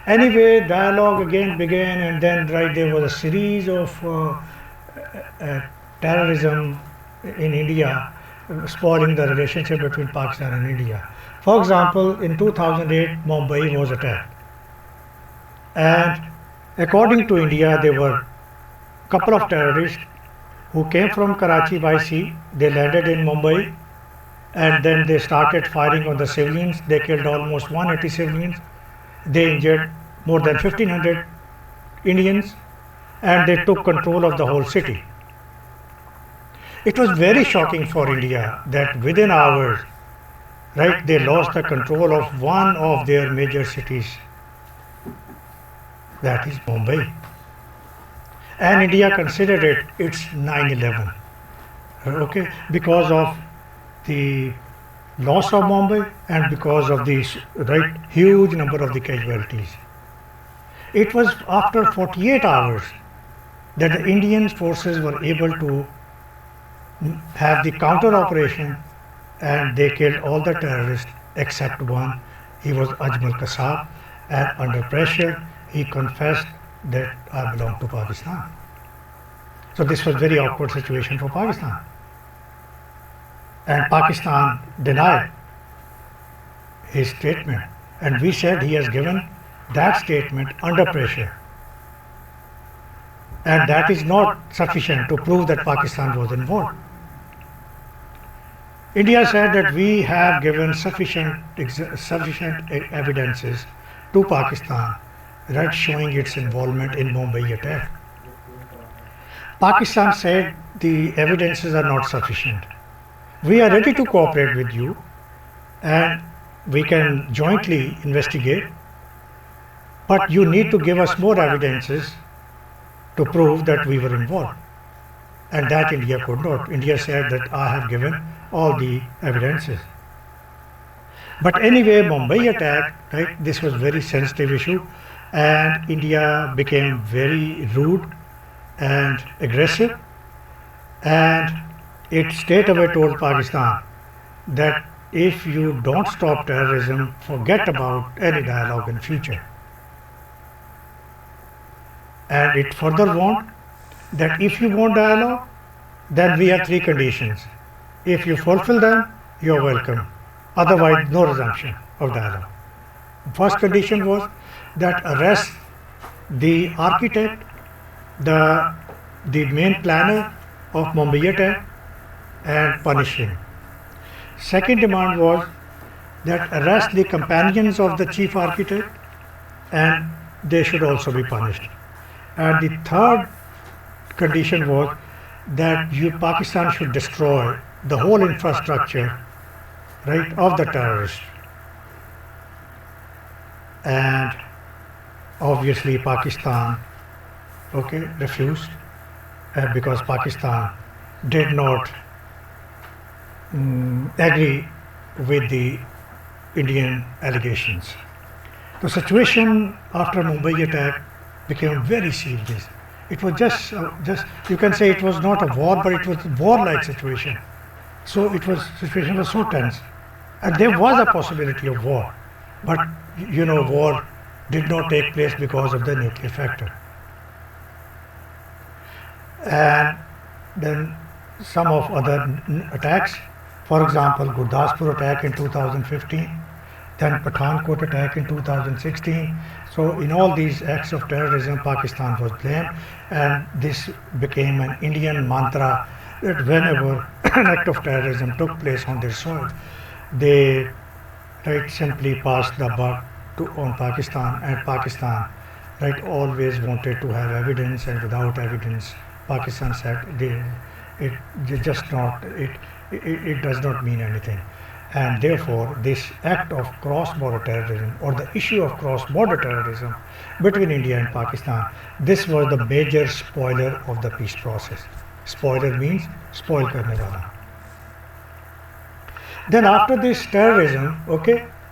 Anyway, dialogue again began, and then there was a series of terrorism in India, spoiling the relationship between Pakistan and India. For example, in 2008, Mumbai was attacked, and according to India, there were a couple of terrorists who came from Karachi by sea. They landed in Mumbai, and then they started firing on the civilians. They killed almost 180 civilians. They injured more than 1,500 Indians, and they took control of the whole city. It was very shocking for India that within hours, they lost the control of one of their major cities, that is Mumbai. And India considered it its 9/11, because of the loss of Mumbai and because of the huge number of the casualties. It was after 48 hours that the Indian forces were able to have the counter operation, and they killed all the terrorists except one. He was Ajmal Kasab, and under pressure he confessed that I belong to Pakistan. So this was a very awkward situation for Pakistan. And Pakistan denied his statement, and we said he has given that statement under pressure, and that is not sufficient to prove that Pakistan was involved. India said that we have given sufficient evidences to Pakistan, showing its involvement in Mumbai attack. Pakistan said the evidences are not sufficient. We are ready to cooperate with you, and we can jointly investigate, but you need to give us more evidences to prove that we were involved. And that India could not. India said that I have given all the evidences. But anyway, Mumbai attack, this was very sensitive issue, and India became very rude and aggressive, and it straight away told Pakistan that if you don't stop terrorism, forget about any dialogue in future. And it further warned that if you want dialogue, then we have 3 conditions. If you fulfill them, you are welcome. Otherwise, no resumption of dialogue. First condition was that arrest the architect, the main planner of Mumbai attack, and punish him. Second demand was that arrest the companions of the chief architect, and they should also be punished. And the third condition was that Pakistan should destroy the whole infrastructure of the terrorists. And obviously Pakistan refused, because Pakistan did not agree with the Indian allegations. The situation after Mumbai attack became very serious. It was just you can say it was not a war, but it was a war-like situation. So situation was so tense, and there was a possibility of war, but war did not take place because of the nuclear factor. And then some of other attacks, for example, Gurdaspur attack in 2015, then Pathankot attack in 2016. So in all these acts of terrorism, Pakistan was blamed, and this became an Indian mantra that whenever an act of terrorism took place on their soil, they simply passed the buck on Pakistan, and Pakistan always wanted to have evidence, and without evidence, Pakistan said it does not mean anything. And therefore, this act of cross-border terrorism, or the issue of cross-border terrorism between India and Pakistan, this was the major spoiler of the peace process. Spoiler means spoil karne wala. Then after this terrorism,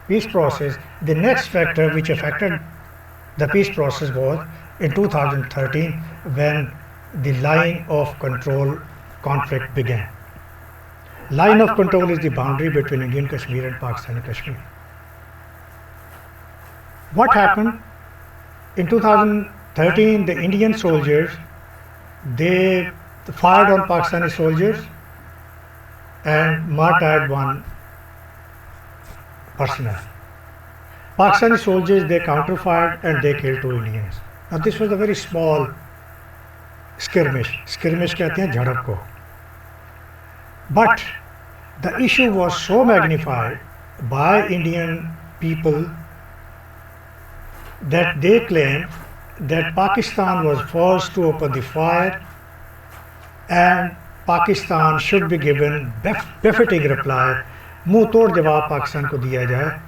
peace process, the next factor which affected the peace process was in 2013, when the line of control conflict began. Line of control is the boundary between Indian Kashmir and Pakistani Kashmir. What happened in 2013, the Indian soldiers, they fired on Pakistani soldiers and martyred one personnel. Pakistani soldiers, they counterfired and they killed 2 Indians. Now this was a very small skirmish. Skirmish कहते हैं झड़प को. But the issue was so magnified by Indian people that they claimed that Pakistan was forced to open the fire and Pakistan should be given befitting reply, मुंह तोड़ जवाब पाकिस्तान को दिया जाए.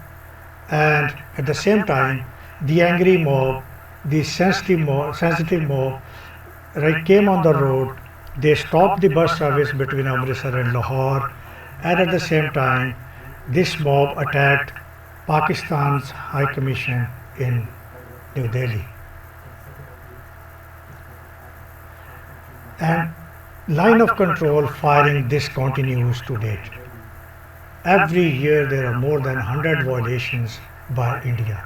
And at the same time, the angry mob, the sensitive mob, right, came on the road. They stopped the bus service between Amritsar and Lahore, and at the same time, this mob attacked Pakistan's High Commission in New Delhi. And line of control firing, this continues to date. Every year there are more than 100 violations by India.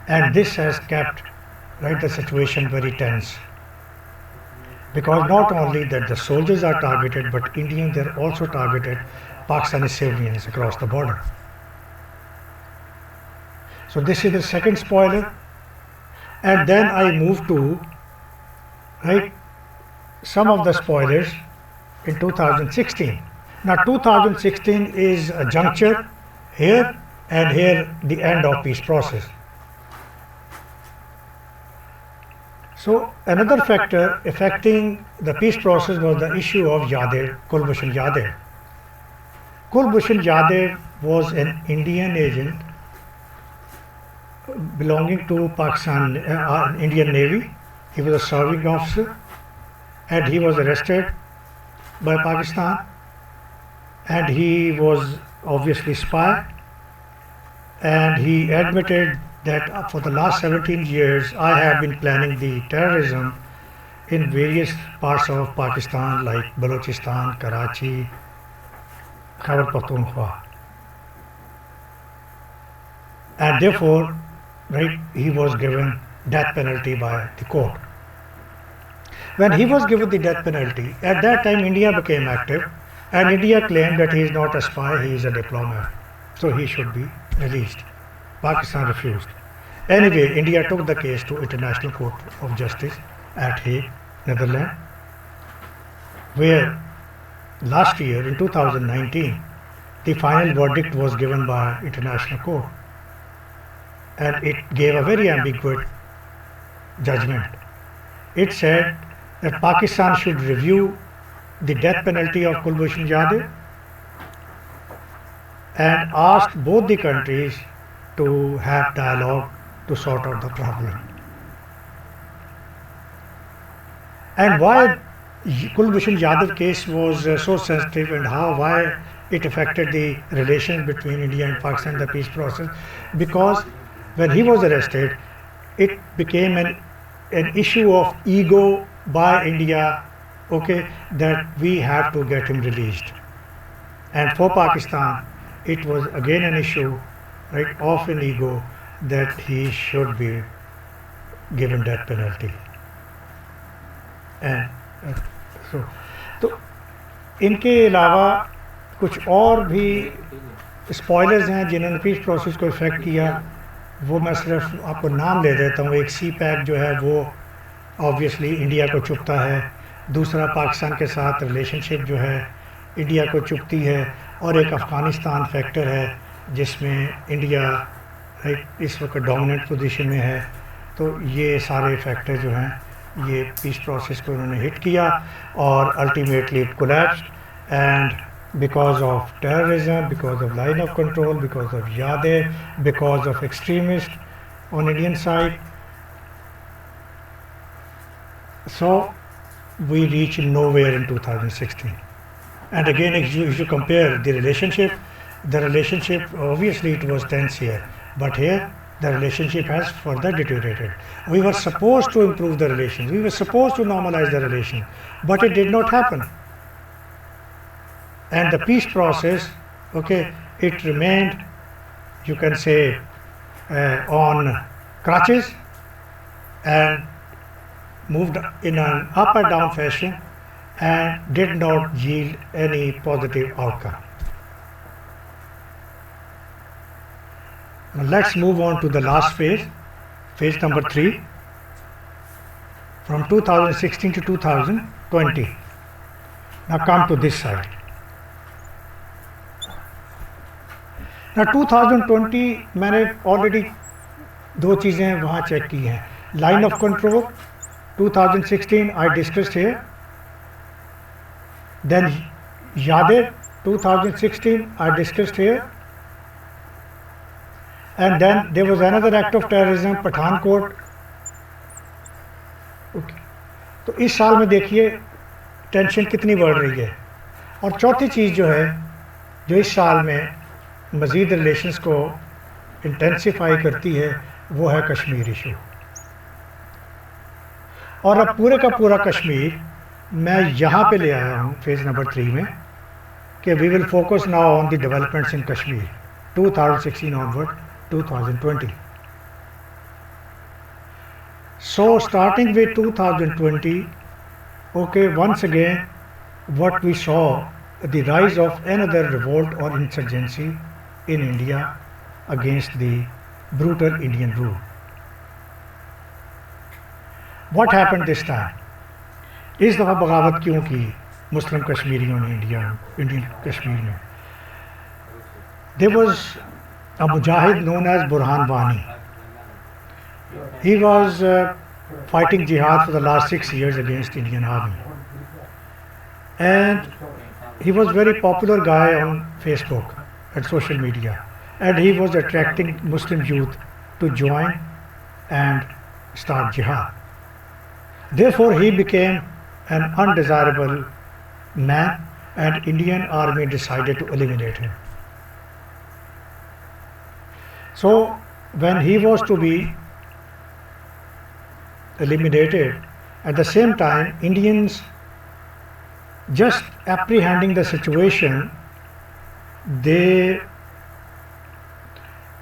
And this has kept, right, the situation very tense. Because not only that the soldiers are targeted, but Indians, they are also targeted Pakistani civilians across the border. So this is the second spoiler. And then I move to, right, some of the spoilers in 2016. Now 2016 is a juncture here and here, the end of peace process. So another factor affecting the peace process was the issue of Yadav, Kulbhushan Yadav. Kulbhushan Yadav was an Indian agent belonging to Pakistan, Indian Navy. He was a serving officer and he was arrested by Pakistan, and he was obviously spy, and he admitted that for the last 17 years I have been planning the terrorism in various parts of Pakistan like Balochistan, Karachi, Khyber Pakhtunkhwa. And therefore, right, he was given death penalty by the court. When he was given the death penalty, at that time India became active, and India claimed that he is not a spy, he is a diplomat, so he should be released. Pakistan refused. Anyway, India took the case to International Court of Justice at Hague, Netherlands, where last year in 2019 the final verdict was given by International Court, and it gave a very ambiguous judgment. It said that Pakistan should review the death penalty of Kulbhushan Yadav and asked both the countries to have dialogue to sort out the problem. And why Kulbhushan Yadav case was so sensitive, and why it affected the relations between India and Pakistan, the peace process, because when he was arrested, it became an issue of ego by India, okay, that we have to get him released. And for Pakistan, it was again an issue, right, of an ego that he should be given death penalty. And तो इनके अलावा कुछ और भी spoilers हैं जिन्होंने peace process को effect किया. वो मैं सिर्फ आपको नाम ले देता हूँ. एक सी पैक जो है वो ऑब्वियसली इंडिया को चुभता है. दूसरा पाकिस्तान के साथ रिलेशनशिप जो है इंडिया को चुभती है. और एक अफ़गानिस्तान फैक्टर है जिसमें इंडिया इस वक्त डोमिनेंट पोजीशन में है. तो ये सारे फैक्टर जो हैं ये पीस प्रोसेस को उन्होंने हिट किया और ultimately it collapsed. And because of terrorism, because of line of control, because of Yadav, because of extremists on Indian side. So we reach nowhere in 2016. And again, if you compare the relationship obviously it was tense here, but here the relationship has further deteriorated. We were supposed to improve the relations, we were supposed to normalize the relation, but it did not happen. And the peace process, okay, it remained, you can say, on crutches, and moved in an up and down fashion and did not yield any positive outcome. Now let's move on to the last phase, phase number 3, from 2016 to 2020. Now come to this side. Now 2020 मैंने already 2 चीज़ें वहाँ check की हैं. Line of control 2016 I discussed here. Then Yadir 2016 I discussed here. And then there was another act of terrorism, Pathankot. Okay. तो इस साल में देखिए टेंशन कितनी बढ़ रही है. और चौथी चीज़ जो है, जो इस साल में मज़ीद रिलेशंस को इंटेंसिफाई करती है, वो है कश्मीर इशू. और अब पूरे का पूरा कश्मीर मैं यहाँ पे ले आया हूँ फेज़ नंबर 3 में, कि we will focus now on the developments in Kashmir 2016 onward 2020. So starting with 2020, okay, once again what we saw, the rise of another revolt or insurgency in India against the brutal Indian rule. What happened this time? इस दफ़ा बगावत क्यों की मुस्लिम कश्मीरियों ने Indian Kashmir में? There was a mujahid known as Burhan Wani. He was fighting jihad for the last 6 years against Indian army. And he was very popular guy on Facebook and social media. And he was attracting Muslim youth to join and start jihad. Therefore, he became an undesirable man, and Indian army decided to eliminate him. So, when he was to be eliminated, at the same time, Indians, just apprehending the situation, they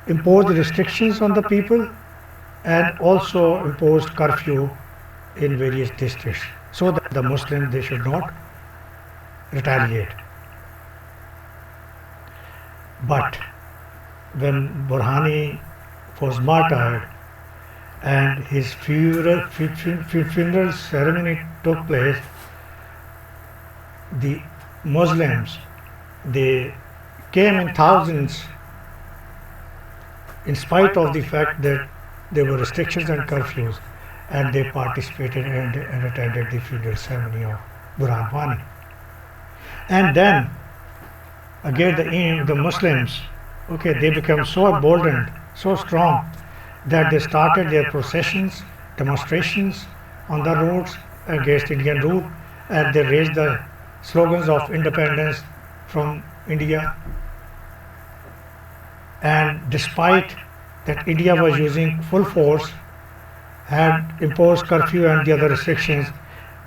imposed restrictions on the people and also imposed curfew in various districts, so that the Muslims, they should not retaliate. But when Burhani was martyred and his funeral ceremony took place, the Muslims, they came in thousands in spite of the fact that there were restrictions and curfews, and they participated and attended the funeral ceremony of Burhan Wani. And then again the Muslims, okay, they became so emboldened, so strong, that they started their processions, demonstrations on the roads against Indian rule, and they raised the slogans of independence from India. And despite that India was using full force, had imposed curfew and the other restrictions,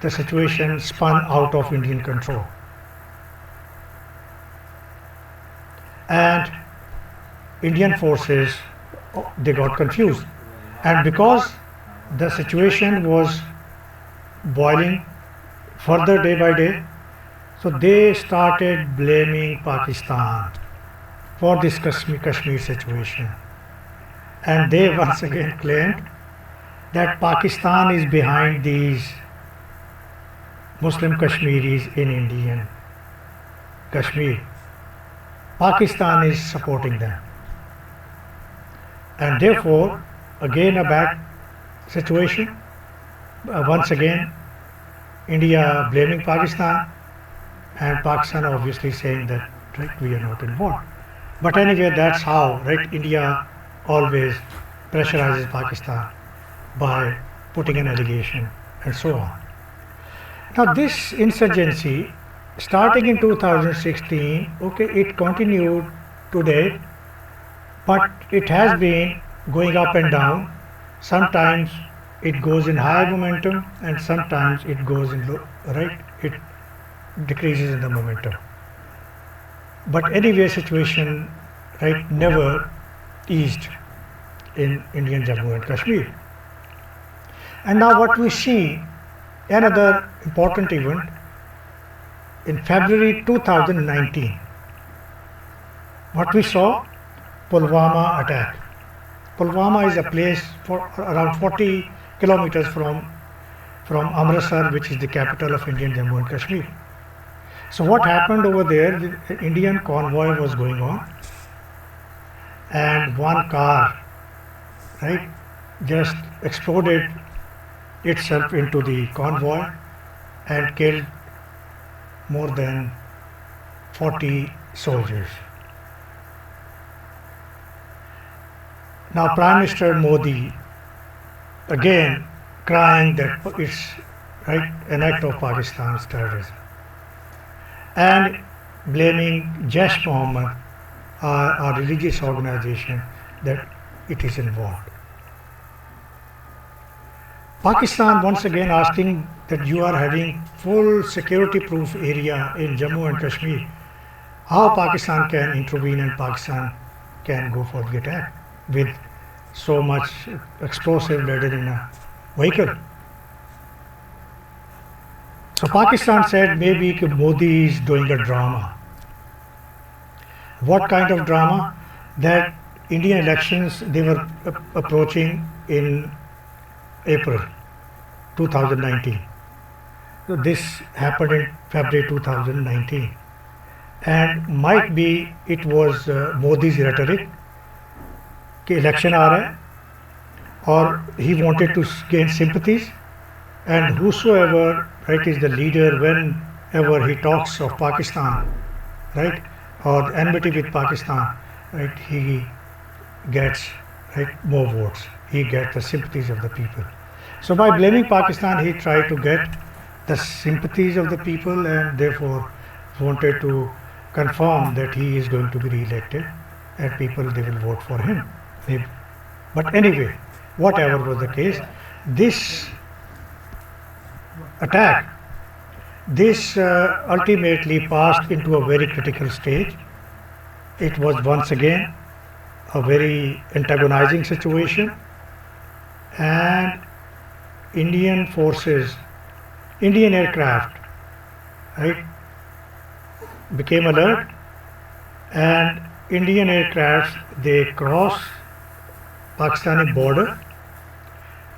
the situation spun out of Indian control. And Indian forces, they got confused. And because the situation was boiling further day by day, so they started blaming Pakistan for this Kashmir situation. And they once again claimed that Pakistan is behind these Muslim Kashmiris in Indian Kashmir. Pakistan is supporting them. And therefore, again a bad situation. Once again, India blaming Pakistan, and Pakistan obviously saying that, right, we are not involved. But anyway, that's how, right, India always pressurizes Pakistan by putting an allegation and so on. Now this insurgency, starting in 2016, okay, it continued to date, but it has been going up and down. Sometimes it goes in high momentum and sometimes it goes in low, right, it decreases in the momentum. But anyway, situation, right, never eased in Indian Jammu and Kashmir. And now what we see, another important event in February 2019, what we saw, Pulwama attack. Pulwama is a place for around 40 kilometers from Amritsar, which is the capital of Indian Jammu and Kashmir. So what happened over there, the Indian convoy was going on, and one car, right, just exploded itself into the convoy and killed more than 40 soldiers. Now Prime Minister Modi again crying that it's right an act of Pakistan's terrorism and blaming Jaish Mohammed, a religious organization, that it is involved. Pakistan once again asking that you are having full security proof area in Jammu and Kashmir. How Pakistan can intervene and Pakistan can go for the attack with so much explosive loaded in a vehicle? So Pakistan said maybe Modi is doing a drama. What kind of drama? That Indian elections, they were approaching in April 2019. So this happened in February 2019. And might be it was Modi's rhetoric कि election आ रहा है, or he wanted to gain sympathies, and whosoever, right, is the leader, whenever he talks of Pakistan, right, or enmity with Pakistan, right, he gets, right, more votes, he gets the sympathies of the people. So by blaming Pakistan, he tried to get the sympathies of the people, and therefore wanted to confirm that he is going to be re-elected and people, they will vote for him. But anyway, whatever was the case, this attack, this ultimately passed into a very critical stage. It was once again a very antagonizing situation, and Indian forces, Indian aircraft, right, became alert, and Indian aircrafts, they crossed Pakistani border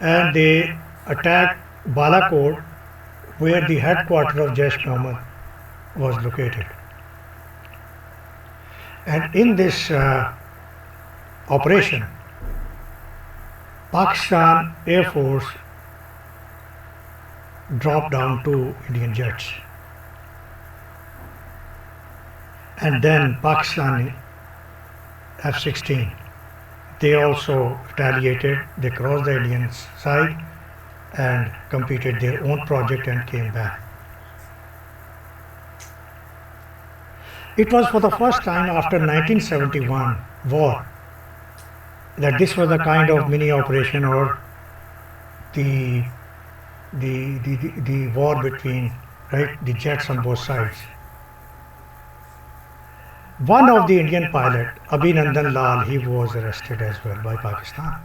and they attacked Balakot, where the headquarters of Jaish Mohammed was located. And in this operation, Pakistan Air Force dropped down 2 Indian jets. And then Pakistani F-16, they also retaliated, they crossed the Indian side and completed their own project and came back. It was for the first time after 1971 war that this was a kind of mini operation, or the war between, right, the jets on both sides. One of the Indian pilot, Abhinandan Lal, he was arrested as well by Pakistan.